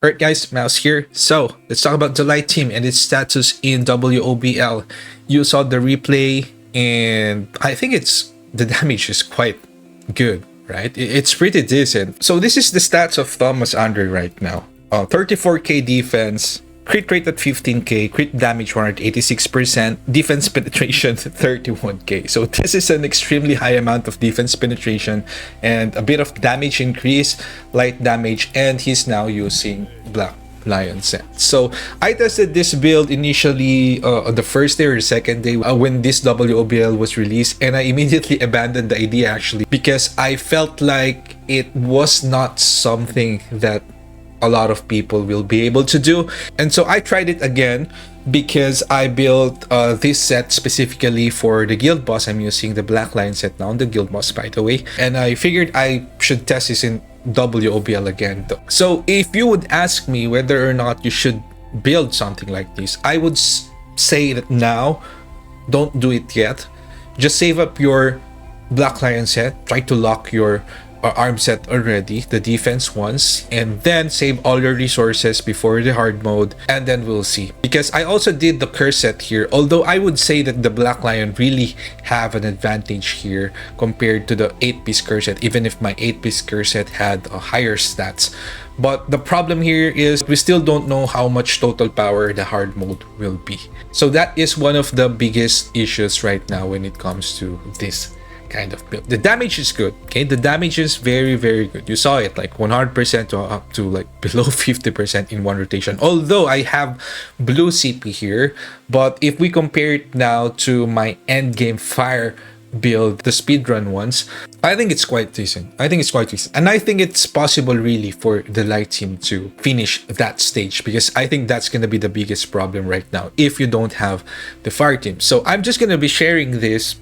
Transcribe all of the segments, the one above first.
Alright guys, Mouse here. So, let's talk about the light team and its status in WOBL. You saw the replay and I think the damage is quite good, right? It's pretty decent. So this is the stats of Thomas Andre right now. 34k defense, crit rate at 15k, crit damage 186%, defense penetration 31k. So this is an extremely high amount of defense penetration and a bit of damage increase, light damage, and he's now using Black Lion set. So I tested this build initially on the first day or the second day when this WOBL was released, and I immediately abandoned the idea actually because I felt like it was not something that a lot of people will be able to do. And so I tried it again because I built this set specifically for the guild boss. I'm using the Black Lion set now, the guild boss by the way, and I figured I should test this in WOBL again though. So if you would ask me whether or not you should build something like this, I would say that now don't do it yet. Just save up your Black Lion set, try to lock your arm set already, the defense ones, and then save all your resources before the hard mode, and then we'll see. Because I also did the curse set here, although I would say that the Black Lion really have an advantage here compared to the 8-piece curse set, even if my 8-piece curse set had higher stats. But the problem here is we still don't know how much total power the hard mode will be. So that is one of the biggest issues right now when it comes to this kind of build. The damage is good, okay? The damage is very good. You saw it like 100% to up to like below 50% in one rotation. Although I have blue CP here, but if we compare it now to my end game fire build, the speedrun ones, I think it's quite decent. And I think it's possible really for the light team to finish that stage, because I think that's going to be the biggest problem right now if you don't have the fire team. So I'm just going to be sharing this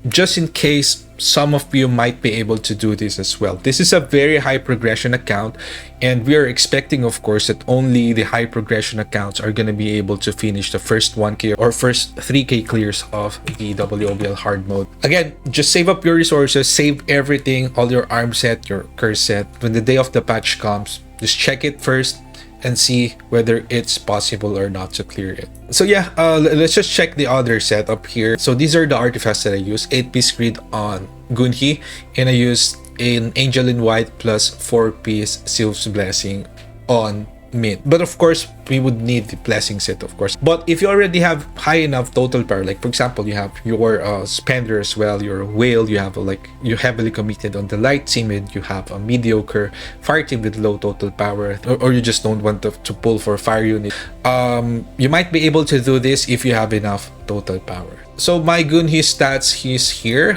just in case some of you might be able to do this as well. This is a very high progression account, and we are expecting, of course, that only the high progression accounts are going to be able to finish the first 1k or first 3k clears of the WOBL hard mode. Again, just save up your resources, save everything, all your arm set, your curse set. When the day of the patch comes, just check it first and see whether it's possible or not to clear it. So yeah, let's just check the other setup here. So these are the artifacts that I use. 8-piece grid on Gunhi, and I used an Angel in White plus 4-piece Sylph's Blessing on mid. But of course, we would need the blessing set, of course. But if you already have high enough total power, like for example, you have your spender as well, your whale, you have you're heavily committed on the light team, and you have a mediocre fire team with low total power, or you just don't want to pull for fire unit, you might be able to do this if you have enough total power. So my Gunhi stats, he's here,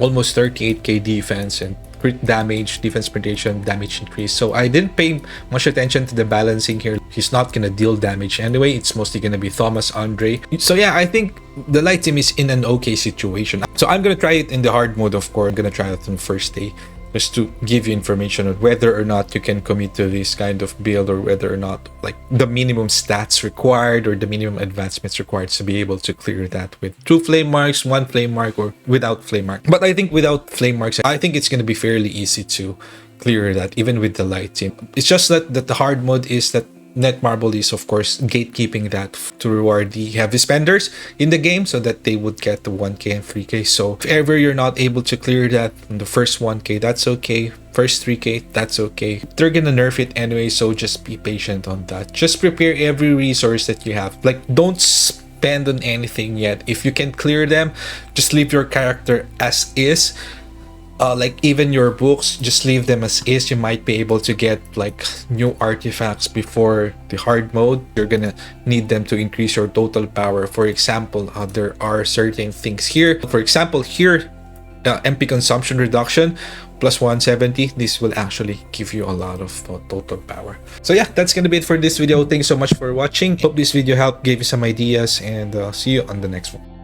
almost 38k defense and crit damage, defense penetration, damage increase. So I didn't pay much attention to the balancing here. He's not gonna deal damage anyway. It's mostly gonna be Thomas Andre. So yeah, I think the light team is in an okay situation. So I'm gonna try it in the hard mode, of course. I'm gonna try it on the first day, just to give you information on whether or not you can commit to this kind of build, or whether or not like the minimum stats required or the minimum advancements required to be able to clear that with 2 flame marks, 1 flame mark, or without flame mark. But I think without flame marks, I think it's going to be fairly easy to clear that even with the light team. It's just that the hard mode is that Netmarble is of course gatekeeping that to reward the heavy spenders in the game so that they would get the 1k and 3k. So if ever you're not able to clear that in the first 1k, that's okay. First 3k, that's okay. They're gonna nerf it anyway, so just be patient on that. Just prepare every resource that you have. Like, don't spend on anything yet. If you can clear them, just leave your character as is. Like even your books, just leave them as is. You might be able to get like new artifacts before the hard mode. You're gonna need them to increase your total power. For example, there are certain things here. For example, here, MP consumption reduction plus 170. This will actually give you a lot of total power. So yeah, that's gonna be it for this video. Thanks so much for watching. Hope this video helped, gave you some ideas, and see you on the next one.